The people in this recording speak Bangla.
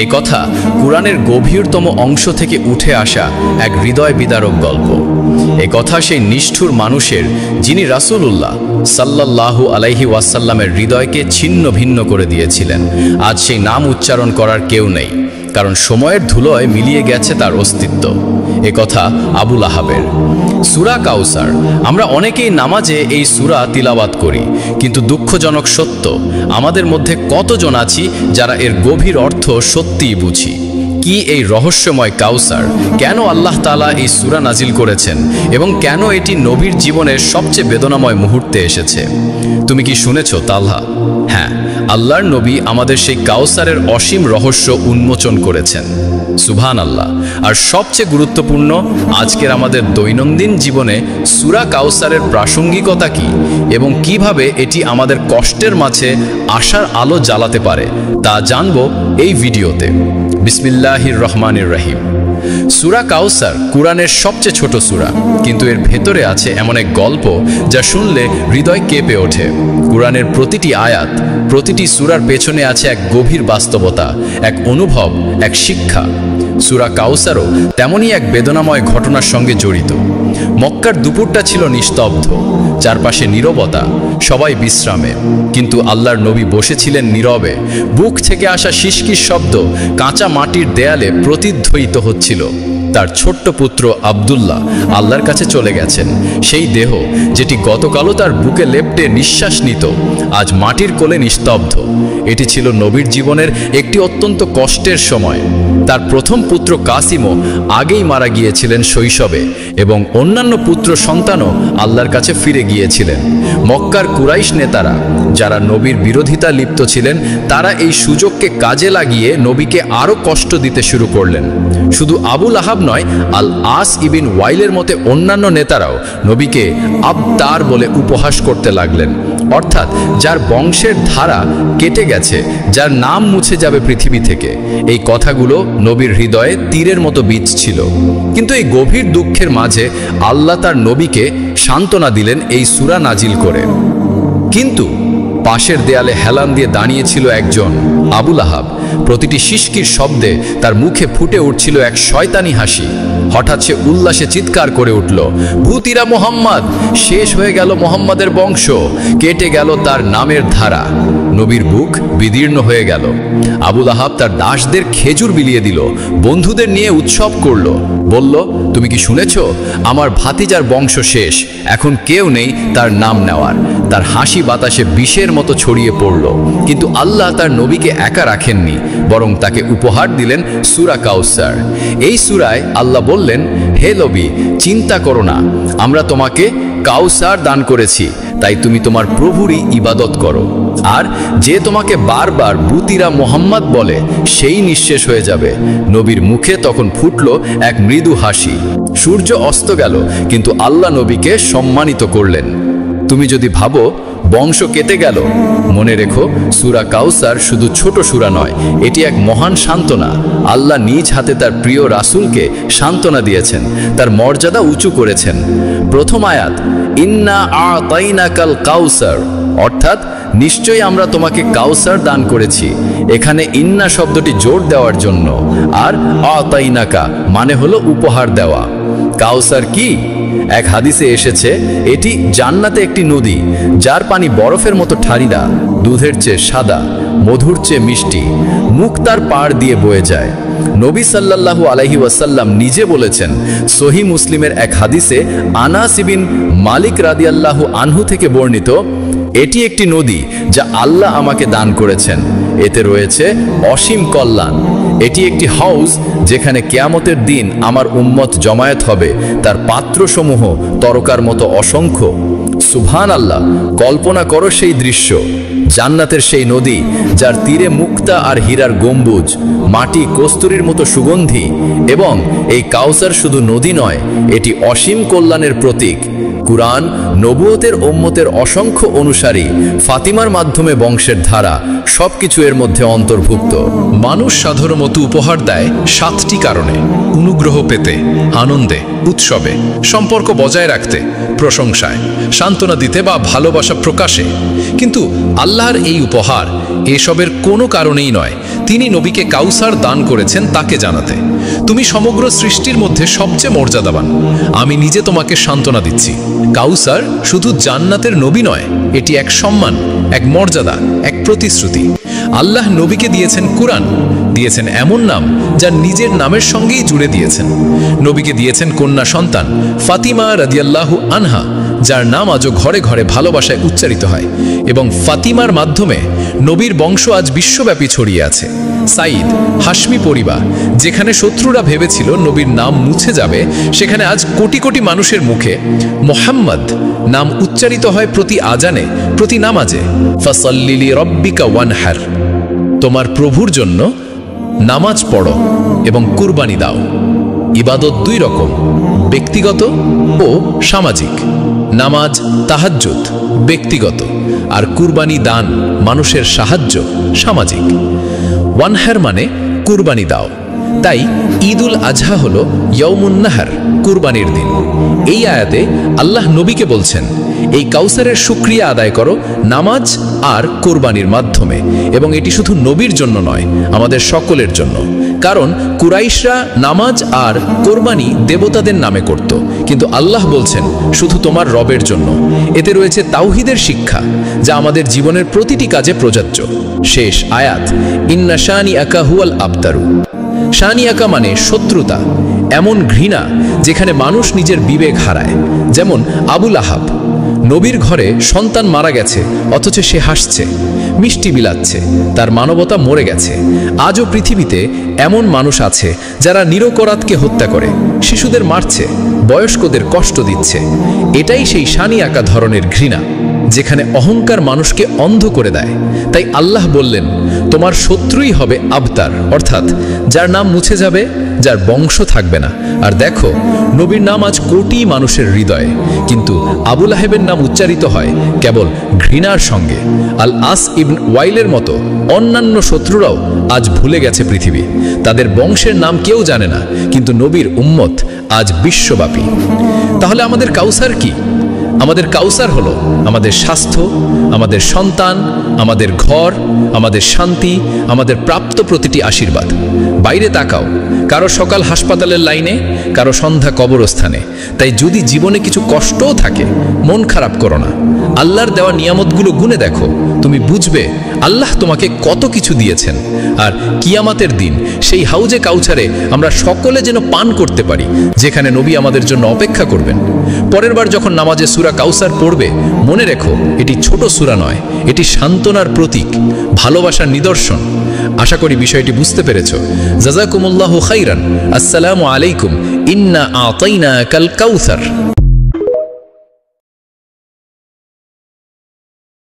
এ কথা কুরআনের গভীরতম অংশ থেকে উঠে আসা এক হৃদয় বিদারক গল্প। এ কথা সেই নিষ্ঠুর মানুষের, যিনি রাসূলুল্লাহ সাল্লাল্লাহু আলাইহি ওয়াসাল্লামের হৃদয়কে ছিন্ন ভিন্ন করে দিয়েছিলেন। আজ সেই নাম উচ্চারণ করার কেউ নেই, কারণ সময়ের ধুলোয় মিলিয়ে গেছে তার অস্তিত্ব। এ কথা আবু লাহাবের। সূরা কাউসার। আমরা অনেকেই নামাজে এই সূরা তিলাওয়াত করি, কিন্তু দুঃখজনক সত্য, আমাদের মধ্যে কতজন আছি যারা এর গভীর অর্থ সত্যিই বুঝি। কি এই রহস্যময় কাউসার? কেন আল্লাহ তাআলা এই সূরা নাজিল করেছেন এবং কেন এটি নবীর জীবনের সবচেয়ে বেদনাময় মুহূর্তে এসেছে? তুমি কি শুনেছ তালহা? হ্যাঁ, আল্লাহর নবী আমাদের সেই কাউসারের অসীম রহস্য উন্মোচন করেছেন। সুবহানাল্লাহ। আর সবচেয়ে গুরুত্বপূর্ণ, আজকের আমাদের দৈনন্দিন জীবনে সূরা কাউসারের প্রাসঙ্গিকতা কি এবং কিভাবে এটি আমাদের কষ্টের মাঝে আশার আলো জ্বালাতে পারে, তা জানব এই ভিডিওতে। বিসমিল্লাহির রহমানির রহিম। সূরা কাউসার কুরআনের সবচেয়ে ছোট সূরা, কিন্তু এর ভেতরে আছে এমন এক গল্প যা শুনলে হৃদয় কেঁপে ওঠে। কুরআনের প্রতিটি আয়াত, প্রতিটি সূরার পেছনে আছে এক গভীর বাস্তবতা, এক অনুভব, এক শিক্ষা। সূরা কাউসারও তেমনই এক বেদনাময় ঘটনার সঙ্গে জড়িত। মক্কার দুপুরটা ছিল নিস্তব্ধ, চারপাশে নীরবতা, সবাই বিশ্রামে, কিন্তু আল্লাহর নবী বসেছিলেন নীরবে। বুক থেকে আসা শিশকির শব্দ কাঁচা মাটির দেয়ালে প্রতিধ্বনিত হচ্ছিল। তার ছোট্ট পুত্র আব্দুল্লাহ আল্লাহর কাছে চলে গেছেন। সেই দেহ যেটি গতকালও তার বুকে লেপ্টে নিঃশ্বাস নিত, আজ মাটির কোলে নিস্তব্ধ। এটি ছিল নবীর জীবনের একটি অত্যন্ত কষ্টের সময়। তার প্রথম পুত্র কাসিমও আগেই মারা গিয়েছিলেন শৈশবে, এবং অন্যান্য পুত্র সন্তানও আল্লাহর কাছে ফিরে গিয়েছিলেন। মক্কার কুরাইশ নেতারা, যারা নবীর বিরোধিতা লিপ্ত ছিলেন, তারা এই সুযোগকে কাজে লাগিয়ে নবীকে আরও কষ্ট দিতে শুরু করলেন। শুধু আবু লাহাব নয়, আল আস ইবিন ওয়াইলের মতে অন্যান্য নেতারাও নবীকে আবতার বলে উপহাস করতে লাগলেন, অর্থাৎ যার বংশের ধারা কেটে গেছে, যার নাম মুছে যাবে পৃথিবী থেকে। এই কথাগুলো নবীর হৃদয়ে তীরের মতো বীজ ছিল। কিন্তু এই গভীর দুঃখের মাঝে আল্লাহ তার নবীকে সান্ত্বনা দিলেন এই সূরা নাজিল করে। কিন্তু পাশের দেয়ালে হেলান দিয়ে দাঁড়িয়েছিল একজন, আবু লাহাব। প্রতিটি শিশকির শব্দে তার মুখে ফুটে উঠছিল এক শয়তানি হাসি। হঠাৎ সে উল্লাসে চিৎকার করে উঠল, ভূতিরা মোহাম্মদ! শেষ হয়ে গেল মোহাম্মদের বংশ, কেটে গেল তার নামের ধারা। নবীর বুক বিদীর্ণ হয়ে গেল। আবু লাহাব তার দাসদের খেজুর বিলিয়ে দিল, বন্ধুদের নিয়ে উৎসব করল, বলল, তুমি কি শুনেছ? আমার ভাতিজার বংশ শেষ, এখন কেউ নেই তার নাম নেওয়ার। তার হাসি বাতাসে বিষের মতো ছড়িয়ে পড়ল। কিন্তু আল্লাহ তার নবীকে একা রাখেননি, বরং তাকে উপহার দিলেন সূরা কাউসার। এই সূরায় আল্লাহ বললেন, হে নবী, চিন্তা করো না, আমরা তোমাকে কাউসার দান করেছি, তাই তুমি তোমার প্রভুরই ইবাদত করো। আর যে তোমাকে বারবার ভূতিরা মোহাম্মদ বলে, সেই নিঃশেষ হয়ে যাবে। নবীর মুখে তখন ফুটল এক মৃদু হাসি। সূর্য অস্ত গেল, কিন্তু আল্লাহ নবীকে সম্মানিত করলেন। তুমি যদি ভাবো বংশ কেটে গেল, মনে রেখো, সূরা কাউসার শুধু ছোট সূরা নয়, এটি এক মহান সান্ত্বনা। আল্লাহ নিজ হাতে তার প্রিয় রাসূলকে সান্ত্বনা দিয়েছেন, তার মর্যাদা উঁচু করেছেন। প্রথম আয়াত, ইন্না আ'তাইনাকাল কাউসার, অর্থাৎ নিশ্চয়ই আমরা তোমাকে কাউসার দান করেছি। এখানে ইন্না শব্দটি জোর দেওয়ার জন্য, আর আ'তাইনাকা মানে হলো উপহার দেওয়া। কাউসার কি? এক হাদিসে এসেছে, এটি জান্নাতে একটি নদী, যার পানি বরফের মতো ঠান্ডা, দুধের চেয়ে সাদা, মধুর চেয়ে মিষ্টি, মুখ তার পাড় দিয়ে বয়ে যায়। নবী সাল্লাল্লাহু আলাইহি ওয়াসাল্লাম নিজে বলেছেন, সহিহ মুসলিমের এক হাদিসে আনাস ইবিন মালিক রাদিয়াল্লাহু আনহু থেকে বর্ণিত, এটি একটি নদী যা আল্লাহ আমাকে দান করেছেন, এতে রয়েছে অসীম কল্যাণ। এটি একটি হাউজ যেখানে কিয়ামতের দিন আমার উম্মত জমায়েত হবে, তার পাত্রসমূহ তরকার মতো অসংখ্য। সুবহানাল্লাহ! কল্পনা করো সেই দৃশ্য। জান্নাতের সেই নদী, যার তীরে মুক্তা আর হীরার গম্বুজ, মাটি কস্তুরীর মতো সুগন্ধি। এবং এই কাউসার শুধু নদী নয়, এটি অসীম কল্যাণের প্রতীক। কুরআন নবুয়তের উম্মতের অসংখ্য অনুসারী, ফাতিমার মাধ্যমে বংশের ধারা, সবকিছু এর মধ্যে অন্তর্ভুক্ত। মানুষ সাধারণত উপহার দেয় 7টি কারণে: অনুগ্রহ পেতে, আনন্দে, উৎসবে, সম্পর্ক বজায় রাখতে, প্রশংসায়, সান্ত্বনা দিতে বা ভালোবাসা প্রকাশে। কিন্তু আল্লাহর এই উপহার এসবের কোনো কারণেই নয়। তিনি নবীকে কাউসার দান করেছেন তাকে জানাতে, তুমি সমগ্র সৃষ্টির মধ্যে সবচেয়ে মর্যাদাবান, আমি নিজে তোমাকে সান্ত্বনা দিচ্ছি। কাউসার শুধু জান্নাতের নবী নয়, এটি এক সম্মান, এক মর্যাদা, এক প্রতিশ্রুতি। আল্লাহ নবীকে দিয়েছেন কুরআন, দিয়েছেন এমন নাম যা নিজের নামের সঙ্গেই জুড়ে দিয়েছেন। নবীকে দিয়েছেন কন্যা সন্তান ফাতিমা রাদিয়াল্লাহু আনহা, যার নাম আজও ঘরে ঘরে ভালোবাসায় উচ্চারিত হয়, এবং ফাতিমার মাধ্যমে নবীর বংশ আজ বিশ্বব্যাপী ছড়িয়ে আছে। সাইদ, হাশমি পরিবার, যেখানে শত্রুরা ভেবেছিল নবীর নাম মুছে যাবে, সেখানে আজ কোটি কোটি মানুষের মুখে মুহাম্মদ নাম উচ্চারিত হয় প্রতি আজানে, প্রতি নামাজে। ফাসাল্লি লিরাব্বিকা ওয়ানহার, তোমার প্রভুর জন্য নামাজ পড়ো এবং কুরবানি দাও। ইবাদত দুই রকম, ব্যক্তিগত ও সামাজিক। নামাজ তাহাজ্জুদ ব্যক্তিগত, আর কুরবানি দান মানুষের সাহায্য সামাজিক। ওয়ানহার মানে কুরবানি দাও। তাই ঈদুল আজহা হলো ইয়াউমুন নাহার, কুরবানির দিন। এই আয়াতে আল্লাহ নবীকে বলছেন, এই কাউসারের শুকরিয়া আদায় করো নামাজ আর কোরবানির মাধ্যমে। এবং এটি শুধু নবীর জন্য নয়, আমাদের সকলের জন্য। কারণ কুরাইশরা নামাজ আর কোরবানি দেবতাদের নামে করত, কিন্তু আল্লাহ বলছেন শুধু তোমার রবের জন্য। এতে রয়েছে তাওহীদের শিক্ষা, যা আমাদের জীবনের প্রতিটি কাজে প্রযোজ্য। শেষ আয়াত, ইন্না শানিআকা হুয়াল আবতারু। শানিআকা মানে শত্রুতা, এমন ঘৃণা যেখানে মানুষ নিজের বিবেক হারায়। যেমন আবুল আহাব, নবীর ঘরে সন্তান মারা গেছে অথচ সে হাসছে, মিষ্টি বিলাচ্ছে, তার মানবতা মরে গেছে। আজও পৃথিবীতে এমন মানুষ আছে যারা নিরপরাধকে হত্যা করে, শিশুদের মারছে, বয়স্কদের কষ্ট দিচ্ছে। এটাই সেই শানিআকা ধরনের ঘৃণা, যেখানে অহংকার মানুষকে অন্ধ করে দেয়। তাই আল্লাহ বললেন, তোমার শত্রুই হবে আবতার, অর্থাৎ যার নাম মুছে যাবে, যার বংশ থাকবে না। আর দেখো, নবীর নাম আজ কোটি মানুষের হৃদয়ে, কিন্তু আবুল আহেবের নাম উচ্চারিত হয় কেবল ঘৃণার সঙ্গে। আল আস ইবন ওয়াইলের মতো অন্যান্য শত্রুরাও আজ ভুলে গেছে পৃথিবী। তাদের বংশের নাম কেউ জানে না, কিন্তু নবীর উম্মত আজ বিশ্বব্যাপী। তাহলে আমাদের কাউসার কি? আমাদের কাউসার হলো আমাদের স্বাস্থ্য, আমাদের সন্তান, আমাদের ঘর, আমাদের শান্তি, আমাদের প্রাপ্ত প্রতিটি আশীর্বাদ। বাইরে তাকাও, কারো সকাল হাসপাতালের লাইনে, কারো সন্ধ্যা কবরস্থানে। তাই যদি জীবনে কিছু কষ্টও থাকে, মন খারাপ করো না। আল্লাহর দেওয়া নিয়ামতগুলো গুনে দেখো, তুমি বুঝবে আল্লাহ তোমাকে কত কিছু দিয়েছেন। আর কিয়ামতের দিন সেই হাউজে কাউসারে আমরা সকলে যেন পান করতে পারি, যেখানে নবী আমাদের জন্য অপেক্ষা করবেন। পরের বার যখন নামাজে সূরা কাউসার পড়বে, মনে রেখো এটি ছোট সূরা নয়, এটি সান্ত্বনার প্রতীক, ভালোবাসার নিদর্শন। আশা করি বিষয়টি বুঝতে পেরেছ। জাযাকুমুল্লাহু খাইরান। আসসালামু আলাইকুম। ইন্না আতাইনাকাল কাউসার।